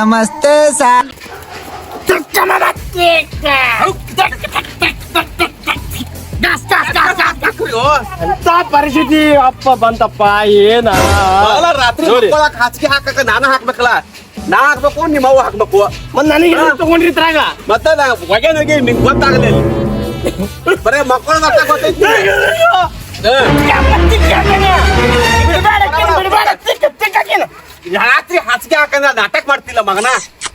ನಮಸ್ತೆ ಸರ್. ಎಂತ ಪರಿಸ್ಥಿತಿ ಅಪ್ಪ ಬಂತಪ್ಪ ಏನ ರಾತ್ರಿ ಹಾಸಿಗೆ ಹಾಕಕ ನಾನು ಹಾಕ್ಬೇಕಲ್ಲ, ನಾ ಹಾಕ್ಬೇಕು ನಿಮ್ಮ ಅವ್ವ ಹಾಕ್ಬೇಕು. ಮತ್ ನನಗೆ ತಗೊಂಡಿರ್ತಾಗ ಮತ್ತೆ ಹೊಗೆ ನಗೆ ನಿಂಗೆ ಗೊತ್ತಾಗಲಿಲ್ಲ. ಬರೇ ಮಕ್ಕಳು ಗೊತ್ತೈತಿ. ರಾತ್ರಿ ಹಾಸಿಗೆ ಹಾಕಂದ್ರ ನಾಟಕ ಮಾಡ್ತಿಲ್ಲ ಮಗನ,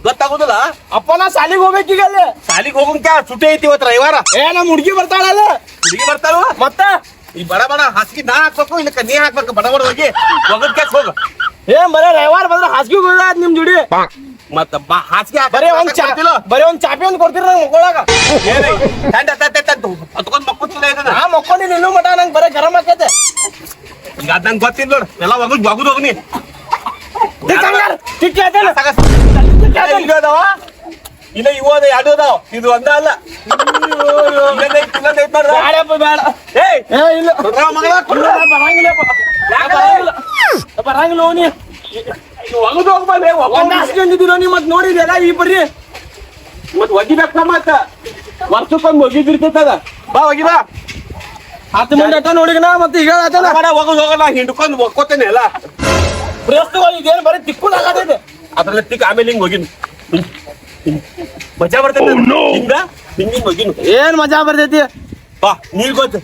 ಗೊತ್ತಾಗೋದಿಲ್ಲ. ಅಪ್ಪ ನಾ ಸಾಲಿಗೆ ಹೋಗ್ಬೇಕೀಗ ಅಲ್ಲಿ. ಶಾಲಿಗೆ ಹೋಗಂಕ ಸುಟ್ಟಿ ಐತಿ ಇವತ್ತು ರವಿವಾರ. ನಮ್ ಹುಡುಗಿ ಬರ್ತಾಳಲ್ಲ. ಹುಡುಗಿ ಬರ್ತಾವ ಮತ್ತ ಈ ಬಡ ಬಡ ಹಾಸಿಗೆ ನಾ ಹಾಕ್ಬೇಕು, ಇಲ್ಲಕ್ಕ ನೀ ಹಾಕ್ಬೇಕು. ಬಡ ಬಡ ಹೋಗಿ ಒಗದ್ ಕೆಲ್ಸ ಹೋಗ. ಬರೇ ರವಿವಾರ ಬಂದ್ರೆ ಹಾಸಿಗೆ ಹೋಗ ನಿಮ್ ಜೋಡಿ. ಮತ್ತ ಹಾಸಿಗೆ ಬರೇ ಒಂದ್ ಚಾಪಿ ಒಂದ್ ಕೊಡ್ತೀರ ನಂಗೆ ಮಕ್ಕಳಾಗ. ಹೊತ್ಕೊಂಡ್ ಮಕ್ಕಳು ಇದನ್ನ ನಾ ಮಕ್ಕೊಂಡಿ ನಿಲ್ಲೂ ಮಟ ನಂಗೆ ಬರೇ ಗರಂ ಆಕೈತೆ. ಈಗ ಅದ್ ನಂಗೆ ಗೊತ್ತಿಲ್ಲ ನೋಡು. ಎಲ್ಲ ಒಗದ್ ಹೋಗ್ನಿ. ಇಲ್ಲ ಇವು ಅದ ಎರಡು ಅದಾವ, ಇದು ಒಂದ ಅಲ್ಲ. ಬರಂಗಿಲ್ಲ ಹೋಗಿ ಮತ್ ನೋಡಿದ್ಯಲ್ಲ ಈ ಬರ್ರಿ ಮತ್ ಒಗಿಬೇಕ. ಮತ್ತ ವರ್ಷಕ್ಕೊಂದು ಒಗಿದಿರ್ತದ. ಬಾ ಒಗಿ ಬಾ. 10 ಮಂದಿ ಅಟ್ಟ ನೋಡಿಗನ ಮತ್ತೆ ಈಗ ಹೋಗೋದು ಹೋಗಲ್ಲ, ಹಿಂಡ್ಕೊಂಡು ಒಕ್ಕೋತೇನೆ ಎಲ್ಲ. ಇದೇನು ಬರೀ ತಿಕ್ಕೊಂಡು ಆಗತೈತೆ. ಅದ್ರಲ್ಲಿ ತಿಕ್ ಆಮೇಲೆ ಹಿಂಗ್ ಹೋಗಿನ್ ಮಜಾ ಬರ್ತೈತಿ. ಹಿಂಗ ಹಿಂಗ್ ಹೋಗಿನ್ ಏನ್ ಮಜಾ ಬರ್ತೈತಿ. ಬಾ ನೀರ್ ಗೊತ್ತ.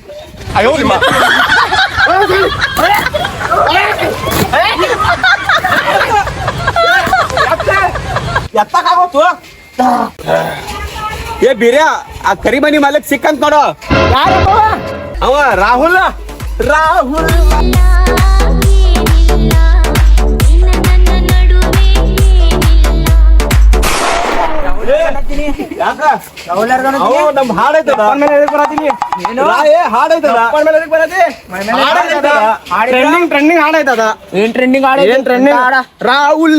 ಎತ್ತಕ್ಕಾಗೋತು. ಏ ಬೀರ್ಯಾ, ಆ ಕರಿಮನಿ ಮಾಲಕ್ ಸಿಕ್ಕಂತ ನೋಡು. ಅವ ರಾಹುಲ್. ನಮ್ ಹಾಡೈತದ ಟ್ರೆಂಡಿಂಗ್ ಹಾಡೈತದ. ಏನ್ ಟ್ರೆಂಡಿಂಗ್ ರಾಹುಲ್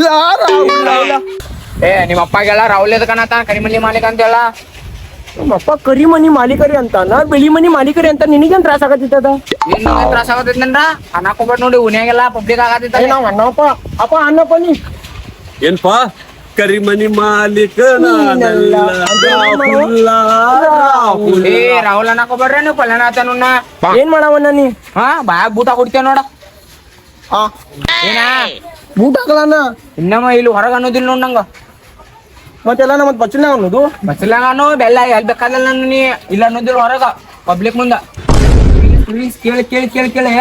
ನಿಮ್ಮ ಅಪ್ಪಗೆಲ್ಲ ರಾಹುಲ್ ಎದಕನತ ಕರಿಮನಿ ಮಾಲೀಕ ಅಂತ ಹೇಳ. ನಮ್ಮಪ್ಪ ಕರಿಮನಿ ಮಾಲೀಕರಿ ಅಂತ, ನಾ ಬೆಳಿ ಮನಿ ಮಾಲೀಕರಿ ಅಂತ. ನಿನಗೇನ್ ತ್ರಾಸ ಆಗತ್ತಿತ್ತದ? ಏನ್ ತ್ರಾಸ ಆಗತೈತಂದ್ರ ಅನ್ನಕೋಬೇಡ ನೋಡಿ, ಉನ್ಯಾಗೆಲ್ಲ ಪಬ್ಲಿಕ್ ಆಗತೈತ. ನಾವ್ ಅಣ್ಣಪ್ಪ ಅಪ್ಪ ಅನ್ನಪ್ಪ ನೀ ಏನ್ಪ ಕರಿಮನಿ ಮಾಲೀಕ ಏ ರಾಹುಲ್ ಅನ್ನಕೋಬೇಡ್ರಿ ನೀವು ಪಲ್ಯನಾಥನ. ಏನ್ ಮಾಡವನ್ನ ನೀ? ಬಾಯಾಗ ಬೂಟ ಕುಡ್ತೇವ ನೋಡ. ಏನ ಊಟ ಹಾಕಲಾನ ಇನ್ನಮ್ಮ ಇಲ್ಲಿ ಹೊರಗ ಅನ್ನೋದಿಲ್ಲ ನೋಡ್ ನಂಗ. ಮತ್ತೆಲ್ಲ ಮತ್ ಬಚ್ಚಲ ಅನ್ನೋದು ಬಸ್ಸಿಲ್ಲ ನಾನು ಬೆಲ್ಲ ಎಲ್ ಬೇಕಾದಲ್ಲ ನಾನು ನೀ ಇಲ್ಲ ಅನ್ನೋದಿಲ್ಲ ಹೊರಗ ಪಬ್ಲಿಕ್ ಮುಂದ. ಕೇಳಿ ಕೇಳಿ ಕೇಳಿ ಕೇಳಿ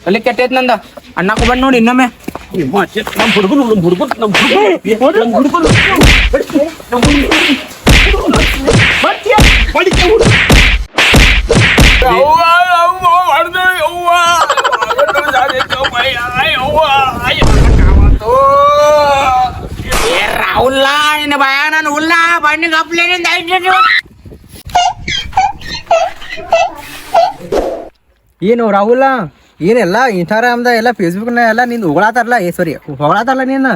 ಅಲ್ಲಿ ಕೆಟ್ಟೈತ್ ನಂದ. ಅನ್ನಕೋಬೇಡ ನೋಡಿ ಇನ್ನೊಮ್ಮೆ. ನಮ್ ಹುಡುಗರು ರಾಹುಲ್ಲ ನಿನ್ನ ಭಯ ನಾನು ಹುಲ್ಲ ಬಣ್ಣಿಗೆ ಹಪ್ಲೇನಿಂದ ಏನು ರಾಹುಲ ಏನೆಲ್ಲ ಇನ್ಸ್ಟಾಗ್ರಾಮ್ದ ಎಲ್ಲ ಫೇಸ್ಬುಕ್ನ ಎಲ್ಲ ನಿಂದು ಉಗಳಾತಾರಲ್ಲ. ಸಾರಿ ಹೊಗಳಾತಾರಲ್ಲ ನೀನು.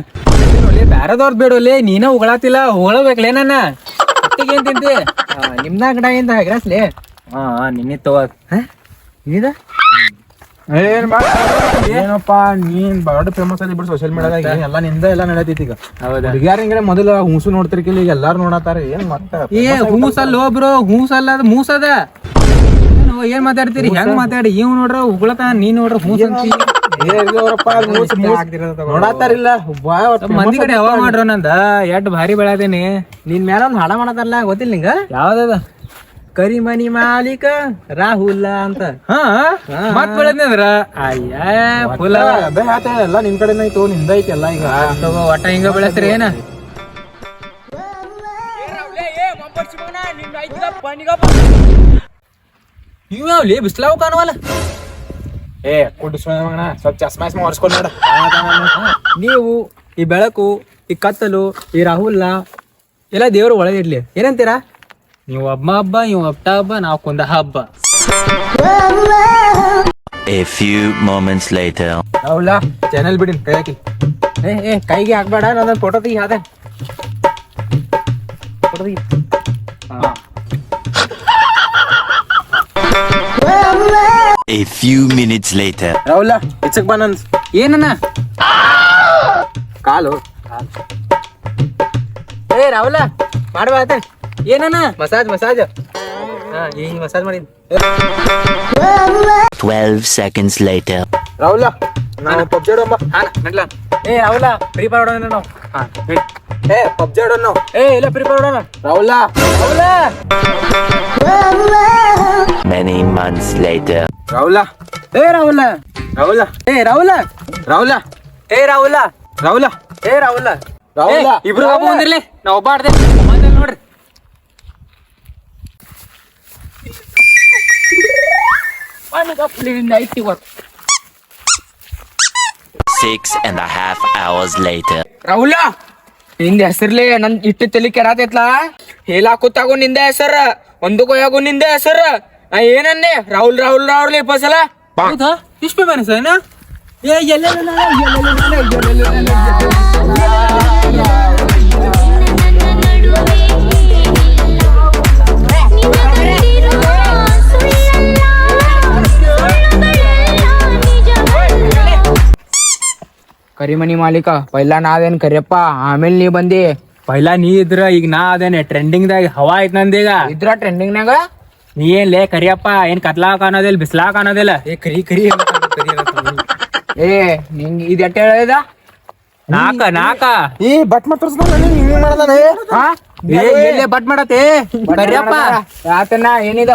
ಬ್ಯಾರದವ್ರದ್ದು ಬೇಡೋಲೆ, ನೀನ ಉಗಳಾತಿಲ್ಲ. ಹೊಗಳಬೇಕಲೇ ನನ್ನ ಏನ್ ತಿಂತಿ ನಿಮ್ದ ಗಿಡ ಹೆಗ್ರಸ್ಲಿ. ನಿನ್ನೆ ತಗೋ ಇದ ಏನಪ್ಪ ನೀನ್ ದೊಡ್ಡ ಫೇಮಸ್ ಆಗಿ ಬಿಟ್ಟು ಸೋಷಿಯಲ್ ಮೀಡಿಯಾದಾಗ ಎಲ್ಲ ನಿಂದ ಎಲ್ಲ ನಡೆತೈತಿ ಈಗ. ಹುಡುಗಿಯಾರ ಮೊದಲ ಹೂಸು ನೋಡ್ತಿರ್ಕಿಲ್ಲ, ಈಗ ಎಲ್ಲಾರು ನೋಡತಾರ. ಏನ್ ಏ ಹೂಸಲ್ಲ ಬ್ರೋ, ಹೂಸಲ್ಲ ಅದು ಮೂಸದ. ಏನ್ ಮಾತಾಡ್ತೀರಿ? ಹೆಂಗ್ ಮಾತಾಡಿ? ಇವ್ ನೋಡ್ರ ಉಗುಳತ, ನೀ ನೋಡ್ರ ಹೂಸ್ ಅಂತಿ. ನೋಡತಾರಿಲ್ಲ ಮಂದಿ ಕಡೆ ಹವಾ ಮಾಡ್ರ ನಂದ ಎಷ್ಟ್ ಭಾರಿ ಬೆಳದೇನಿ. ನಿನ್ ಮೇಲೆ ಒಂದ್ ಹಾಡ ಮಾಡತಾರಲ್ಲ, ಗೊತ್ತಿಲ್ಲ ನಿಂಗ? ಯಾವ್ದದ? ಕರಿಮನಿ ಮಾಲೀಕ ರಾಹುಲ್ ಅಂತ. ಮತ್ ಬೆಳದ್ನಂದ್ರ ಅಯ್ಯ ಫುಲ್ ಅದೇ ಹೇಳ್ತಾ ಎಲ್ಲ ನಿನ್ ಕಡೆನ ಐತು, ನಿಂದ ಐತಿ ಎಲ್ಲ. ಈಗ ಒಟ್ಟ ಹಿಂಗ ಬೆಳಸ್ರಿ ಏನ? ಇವ್ ಯಾವ್ಲಿ ಬಿಸ್ಲಾವ್ ಕಾಣವಲ್ಲ. ಏ ಕುಡ್ಡು ಮಗನ ಸ್ವಲ್ಪ ಚಸ್ಮಾ ಒರ್ಸ್ಕೊಂಡ್ ನೋಡ. ನೀವು ಈ ಬೆಳಕು, ಈ ಕತ್ತಲು, ಈ ರಾಹುಲ್ನ ಎಲ್ಲ ದೇವ್ರು ಒಳಗೆ ಇರ್ಲಿ. ಏನಂತೀರಾ? ನೀವು ಹಬ್ಬ ಹಬ್ಬ, ಇವ್ ಹಬ್ಬ ಹಬ್ಬ, ನಾವು ಕೊಂದ ಹಬ್ಬ. A few moments later. Rahul channel ಬಿಡಿ ಕೈ ಹಾಕಿ. ಏ ಕೈಗೆ ಹಾಕ್ಬೇಡ, ನನ್ನ ಫೋಟೋ ತೆಗಿ. ಅದೇ ಫೋಟೋ ತೆಗಿ. A few minutes later. Rahul ಇಚ್ಚಕ್ ಬಾ ನನ್ ಏನನ್ನ ಕಾಲು ಏ ರಾಹುಲ ಮಾಡ್ಬಾ ಆತ ಏನನ ಮಸಾಜ್ ಹಾ ಈಗ ಮಸಾಜ್ ಮಾಡಿದ್ 12 seconds later. ರಾಹುಲ ನಾವು ಪಬ್ಜಿ ಆಡೋಣ ಹಾ ನಡ್ಲ ಏ ರಾಹುಲ ಫ್ರೀ ಫೈರ್ ಆಡೋಣ ನಾವು ಹಾ ನಡಿ. ಏ ಪಬ್ಜಿ ಆಡೋಣ ನಾವು ಏ ಇಲ್ಲ ಫ್ರೀ ಫೈರ್ ಆಡೋಣ Rahul Rahul Many months later. Rahul ಏ ರಾಹುಲ ರಾಹುಲ ಏ ರಾಹುಲ ರಾಹುಲ ಏ ರಾಹುಲ ರಾಹುಲ ಏ ರಾಹುಲ ರಾಹುಲ ಇಬ್ರು ಒಬ್ಬ ಬಂದಿರ್ಲಿ ನಾ ಒಬ್ಬ ಆಡ್ದೆ ನೋಡ್ರಿ night work 6.5 hours later. Rahul ನಿಂದ ಹೆಸರ್ಲಿ ನನ್ ಇಟ್ಟು ತಲಿ ಕೆಡಾತೈತ್ಲಾ ಹೇಳಾಕುತ್ತಾಗು ನಿಂದ ಹೆಸರ ಒಂದಕ್ಕೋಯಾಗು ನಿಂದ ಹೆಸರ ನಾ ಏನನ್ನೆ ರಾಹುಲ್ ಇಪ್ಪಸಲ ಹೌದಾ ಇಷ್ಟು ಬೇರೆ ಏನ ಏ ಎಲ್ಲ ಕರಿಮನಿ ಮಾಲೀಕ ಪೈಲಾ ನಾದೇನ್ ಕರಿಯಪ್ಪ ಆಮೇಲೆ ನೀ ಬಂದಿ ಪೈಲಾ ನೀ ಇದ್ರ ಈಗ ನಾ ಅದೇನೆ ಟ್ರೆಂಡಿಂಗ್ ದಾಗ ಹವಾ ಐತ್ ನಂದೀಗ ಇದ್ರ ಟ್ರೆಂಡಿಂಗ್ನಾಗ ನೀ ಏನ್ ಲೇ ಕರಿಯಪ್ಪ ಏನ್ ಕತ್ಲಾಕ್ ಅನ್ನೋದಿಲ್ಲ ಬಿಸ್ಲಾಕ್ ಅನ್ನೋದಿಲ್ಲ ಏ ಕರಿ ಏ ನಿಂಗ್ ಇದ್ ಎಟ್ಟ ಹೇಳಿದ ನಾಕ ಈ ಬಟ್ ಮಾತಾಡ್ಸ್ದ ಹಿಂಗ್ ಮಾಡದಾನ ಹಾ ಏ ಎಲ್ಲೇ ಬಟ್ ಮಾಡತ್ತೆ ಕರಿಯಪ್ಪ ಆತನ ಏನಿದ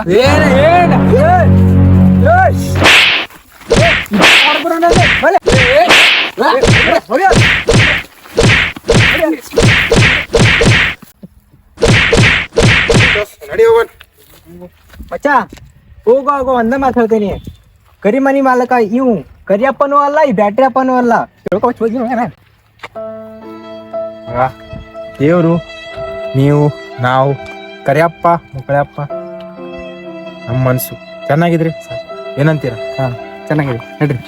ನಡಿ ಹೋಗೋಣ ಮಚ್ಚ ಹೋಗೋ ಒಂದೇ ಮಾತು ಹೇಳ್ತೀನಿ ಕರಿಮನಿ ಮಾಲಕ ಇವು ಕರಿಯಪ್ಪನೂ ಅಲ್ಲ ಈ ಬ್ಯಾಟ್ರಿ ಅಪ್ಪನೂ ಅಲ್ಲ ದೇವ್ರು ನೀವು ನಾವು ಕರಿಯಪ್ಪ ಮುಕ್ಕಳಪ್ಪ ನಮ್ಮ ಮನ್ಸು ಚೆನ್ನಾಗಿದ್ರಿ ಏನಂತೀರ ಹಾ ಚೆನ್ನಾಗಿದೆ ನಡ್ರಿ